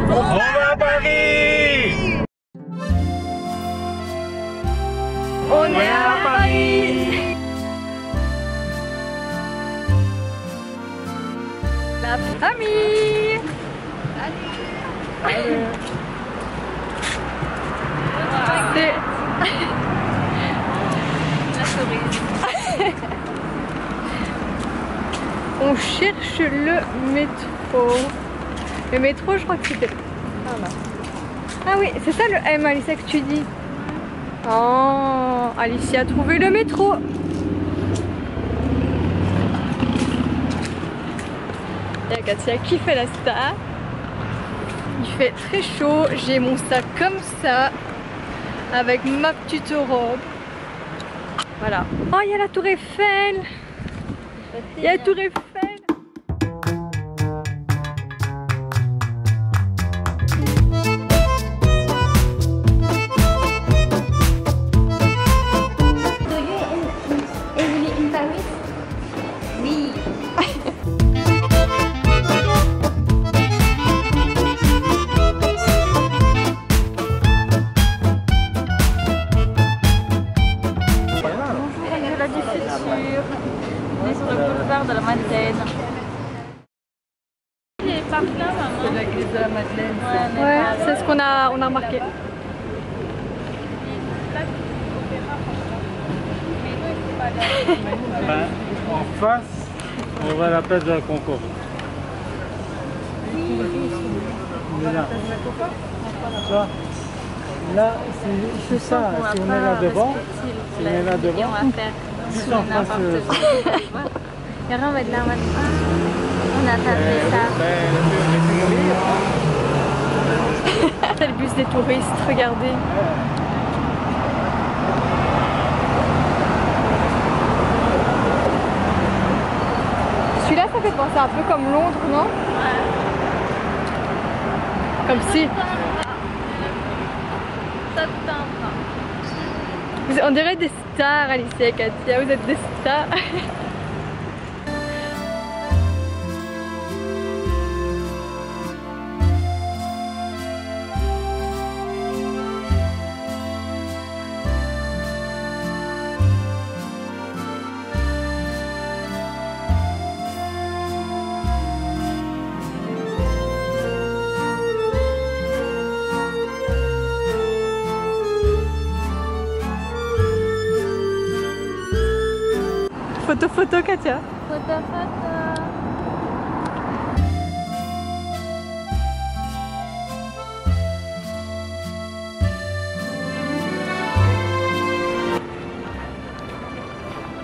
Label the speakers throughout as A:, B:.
A: On va à Paris.
B: On est à Paris. La famille. C'est
C: La cerise.
B: On cherche le métro. Le métro, je crois que c'était là. Ah oui, c'est ça le M, Alicia, que tu dis. Oh, Alicia a trouvé le métro. Il y a Katia qui fait la star. Il fait très chaud. J'ai mon sac comme ça, avec ma petite robe. Voilà. Oh, il y a la tour Eiffel. Il y a la tour Eiffel.
C: On est sur le boulevard de la Madeleine. Il est par là, maman.
D: C'est l'église de la Madeleine.
B: Ouais, c'est ce qu'on a remarqué.
A: Ben, en face, on voit la place de la Concorde. On est là. Ça, là, c'est ça. Si on est là devant, si on est là devant,
C: on va faire
A: juste en face.
C: Il y a rien, on va être là, on a tapé ça.
B: C'est le bus des touristes, regardez. Celui-là, ça fait penser un peu comme Londres, non?
C: Ouais.
B: Comme si. On dirait des stars, Alicia et Katia, vous êtes des stars. Photo, Katia.
C: Photo.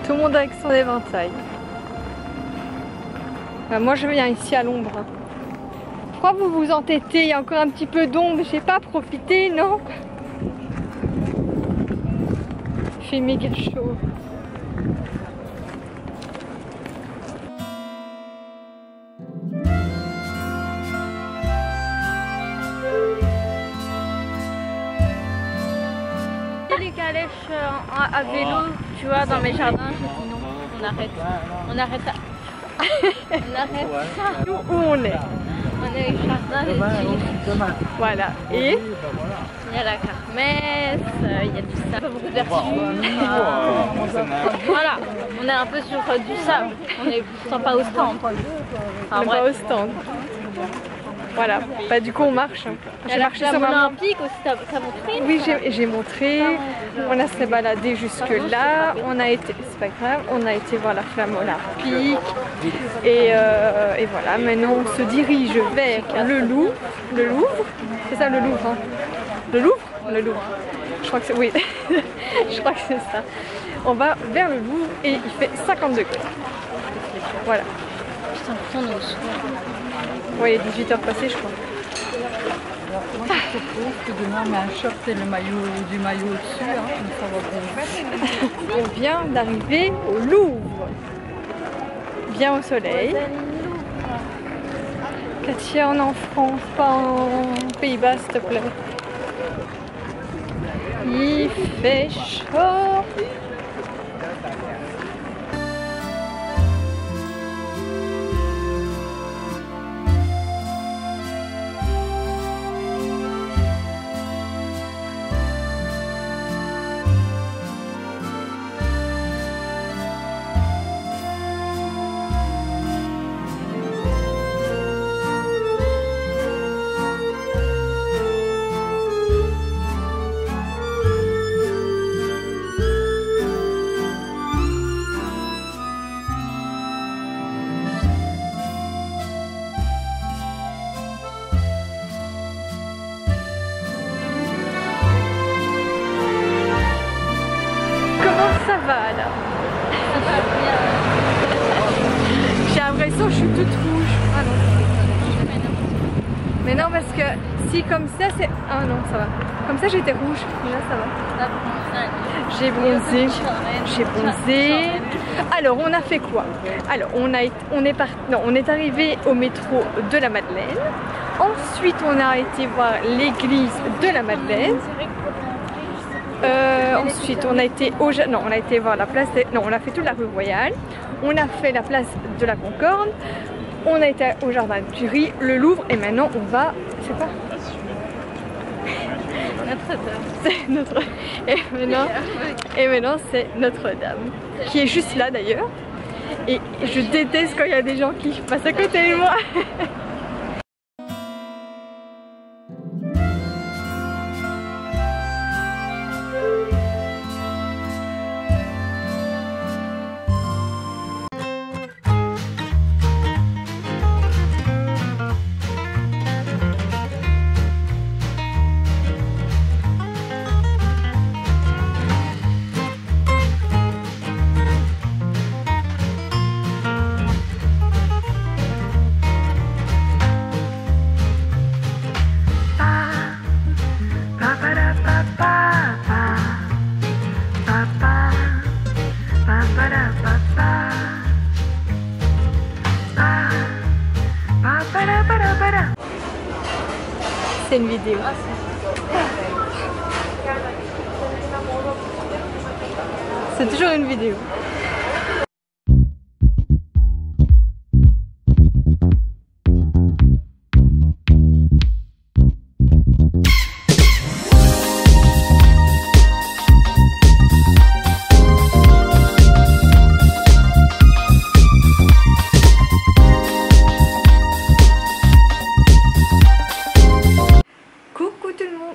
B: Tout le monde avec son éventail. Moi je viens ici à l'ombre. Pourquoi vous vous entêtez? Il y a encore un petit peu d'ombre, j'ai pas profité, non? Il fait méga chaud.
C: Les calèches à vélo, tu vois, dans mes jardins, j'ai dit non, on arrête. On arrête ça. On arrête ça.
B: Nous, où on est?
C: On est au jardin des Tuileries.
B: Voilà. Et
C: il y a la kermesse, il y a du sable, beaucoup de vertus. Voilà, on est un peu sur du sable. On est sympa au stand.
B: on va au stand. Voilà. Bah du coup on marche.
C: Il y a la flamme olympique aussi, t'as montré?
B: Oui, j'ai montré. On a s'est baladé jusque là. On a été, c'est pas grave, on a été voir la flamme olympique. Et voilà. Maintenant on se dirige vers le Louvre. Le Louvre, c'est ça le Louvre. Hein. Le Louvre, le Louvre. Je crois que c'est oui. Je crois que c'est ça. On va vers le Louvre et il fait 50 degrés. Voilà.
C: Putain, pourtant on est au soir.
B: Oui, 18h passées, je crois.
D: Moi je te trouve que demain on met un short et le maillot du maillot au-dessus, hein, comme ça va bien.
B: On vient d'arriver au Louvre. Bien au soleil. Katia, on est en France, pas en Pays-Bas, s'il te plaît. Il fait chaud. toute rouge. Ah non. Mais non, parce que si comme ça c'est... Ah non, ça va. Comme ça j'étais rouge, là ça va. J'ai bronzé. J'ai bronzé. Alors on a fait quoi? Alors on est arrivé au métro de la Madeleine. Ensuite on a été voir l'église de la Madeleine. Ensuite on a été au... Non, on a été voir la place... Non, on a fait toute la rue Royale. On a fait la place de la Concorde. On a été au jardin de Tuileries, le Louvre, et maintenant on va... C'est quoi? Notre-Dame. C'est notre... Et maintenant c'est Notre-Dame, qui est juste là d'ailleurs. Et je déteste quand il y a des gens qui passent à côté de moi. C'est une vidéo. C'est toujours une vidéo.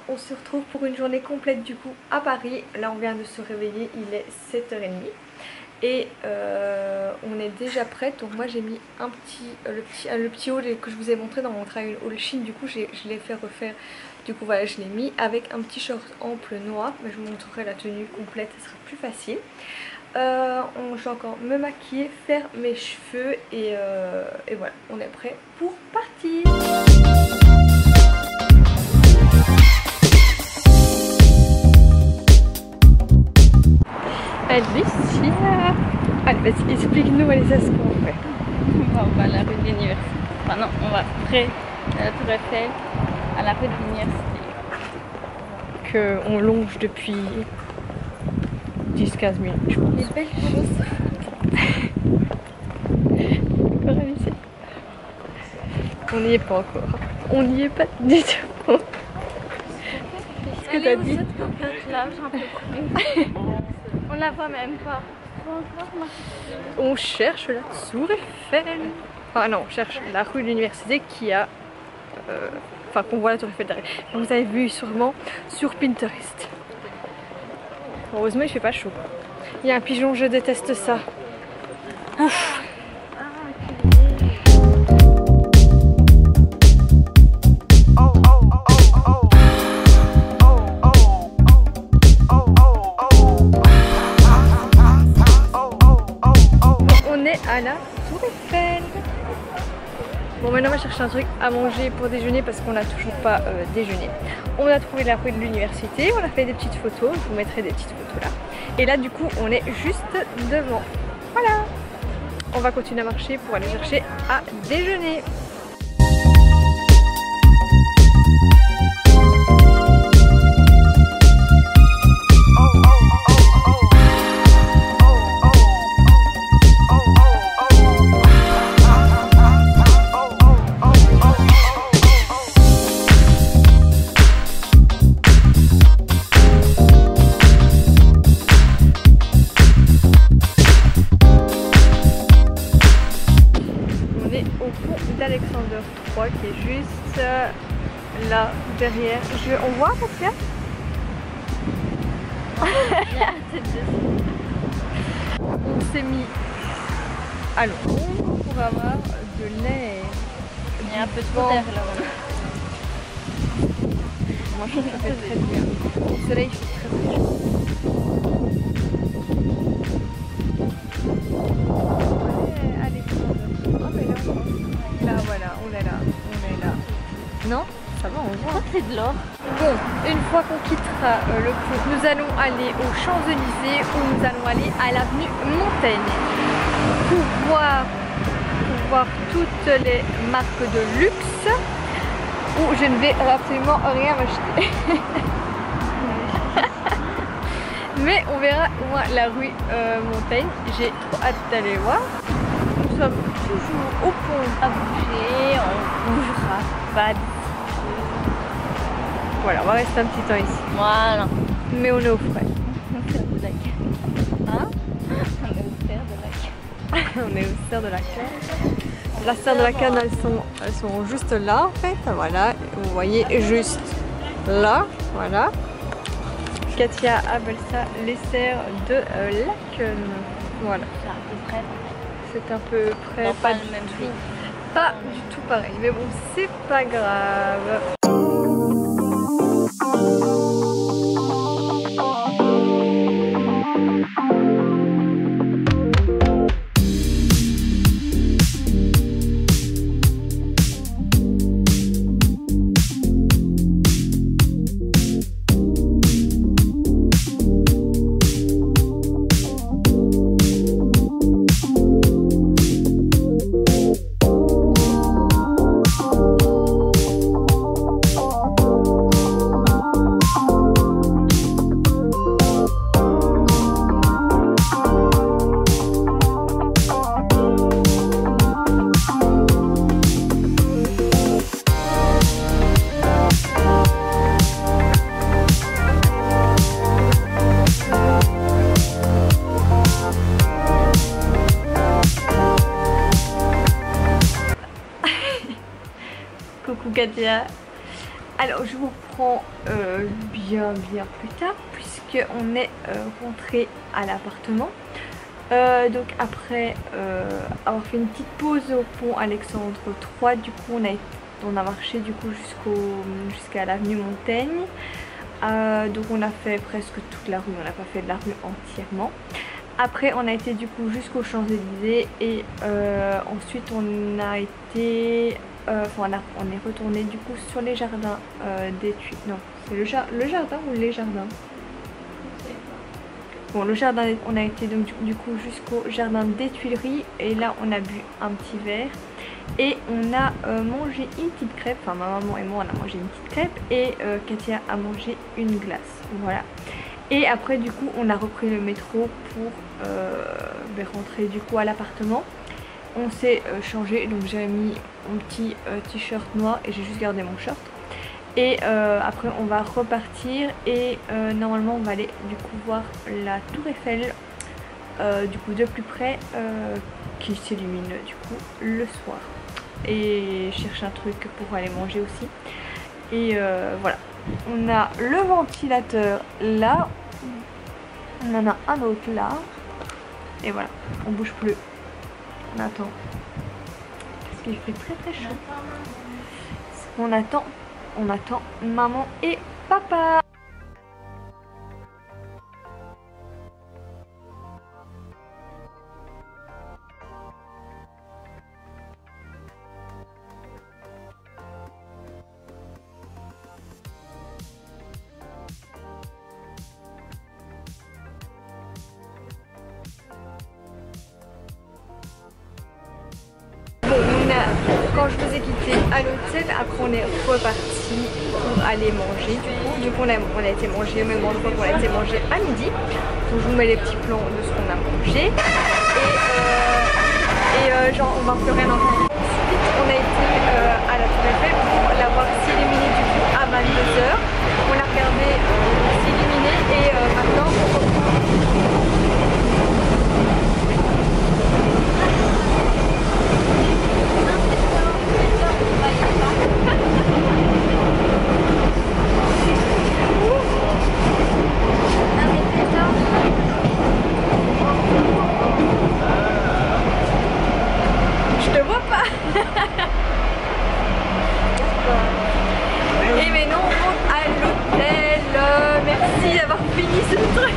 B: On se retrouve pour une journée complète du coup à Paris. Là on vient de se réveiller, il est 7h30 et on est déjà prête. Donc moi j'ai mis le petit haul que je vous ai montré dans mon travail haul Chine. Du coup je l'ai fait refaire. Du coup voilà, je l'ai mis avec un petit short ample noir, mais je vous montrerai la tenue complète, ce sera plus facile. Je vais encore me maquiller, faire mes cheveux et voilà, on est prêt pour partir. Alicia, allez vas-y, explique-nous Alicia ce qu'on fait.
C: On va à la rue de l'université. Enfin non, on va près de la Tour Eiffel, à la rue de l'université.
B: Qu'on longe depuis 10-15 minutes, je pense.
C: Les belles choses.
B: Encore Alicia. On n'y est pas encore. On n'y est pas du tout. Qu'est-ce que t'as dit?
C: Là, j'en peux plus. On la voit même pas.
B: On cherche la Tour Eiffel. Enfin non, on cherche la rue de l'université qui a... Enfin qu'on voit la Tour Eiffel derrière. Vous avez vu sûrement sur Pinterest. Heureusement il fait pas chaud. Il y a un pigeon, je déteste ça. Ouf. À la Tour Eiffel. Bon maintenant on va chercher un truc à manger pour déjeuner parce qu'on n'a toujours pas déjeuné. On a trouvé la rue de l'université, on a fait des petites photos, je vous mettrai des petites photos là. Et là du coup on est juste devant. Voilà. On va continuer à marcher pour aller chercher à déjeuner. d'Alexander III qui est juste là derrière. On voit parce que on s'est mis à l'ombre pour avoir de l'air.
C: Il y a un peu trop d'air là.
B: Moi je trouve que ça fait très bien. Le soleil fait très très chaud. Alexander. Oh mais là
C: on voit que c'est de l'or.
B: Bon, une fois qu'on quittera le pont, nous allons aller aux Champs-Élysées où nous allons aller à l'avenue Montaigne pour voir toutes les marques de luxe où je ne vais absolument rien m'acheter. Mais on verra au moins la rue Montaigne. J'ai trop hâte d'aller voir. Nous sommes toujours au pont
C: À bouger, on bougera pas.
B: Voilà, on va rester un petit temps ici.
C: Voilà.
B: Mais on est au frais.
C: On fait de la canne.
B: Hein?
C: On est au cerf de la canne.
B: On est au cerf de la canne. La serre de la canne, elles sont juste là en fait. Voilà, vous voyez juste là. Voilà. Katia appelle ça les serres de la canne. Voilà.
C: C'est à peu près.
B: C'est un peu près
C: Non,
B: pas
C: pas
B: du
C: le même
B: tout.
C: prix.
B: Pas du tout pareil. Mais bon, c'est pas grave. Coucou Katia. Alors je vous prends bien plus tard puisque on est rentré à l'appartement. Donc après avoir fait une petite pause au pont Alexandre III, du coup on a marché du coup jusqu'à l'avenue Montaigne. Donc on a fait presque toute la rue, on n'a pas fait de la rue entièrement. Après on a été du coup jusqu'aux Champs-Élysées et ensuite on a été on est retourné du coup sur les jardins des Tuileries. Non, c'est le jardin ou les jardins? Bon, le jardin, on a été donc du coup jusqu'au jardin des Tuileries et là on a bu un petit verre et on a mangé une petite crêpe. Enfin ma maman et moi on a mangé une petite crêpe et Katia a mangé une glace. Voilà. Et après du coup on a repris le métro pour rentrer du coup à l'appartement. On s'est changé, donc j'ai mis mon petit t-shirt noir et j'ai juste gardé mon short. Et après on va repartir et normalement on va aller du coup voir la tour Eiffel du coup de plus près qui s'illumine du coup le soir. Et chercher un truc pour aller manger aussi. Et voilà, on a le ventilateur là, on en a un autre là. Et voilà, on bouge plus. On attend. Parce qu'il fait très chaud. On attend maman et papa. Quand je vous ai quitté à l'hôtel, après on est reparti pour aller manger. Du coup on a été manger au même endroit qu'on a été manger à midi. Donc je vous mets les petits plans de ce qu'on a mangé. Et genre on va plus rien en faire. Ensuite on a été à la tour Eiffel pour la voir s'illuminer du coup à 22 h. On l'a regardé s'illuminer et maintenant on reprend. Je te vois pas. Et mais non, on monte à l'hôtel. Merci d'avoir fini ce truc.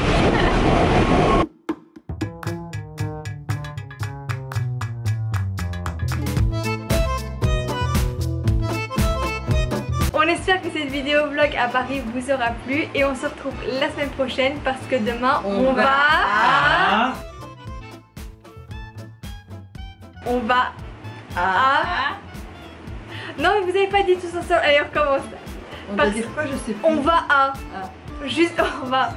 B: On espère que que cette vidéo vlog à Paris vous aura plu et on se retrouve la semaine prochaine parce que demain on va Non mais vous avez pas dit tous ensemble, allez on recommence.
D: On va dire quoi, je sais plus.
B: On va à. Juste on va.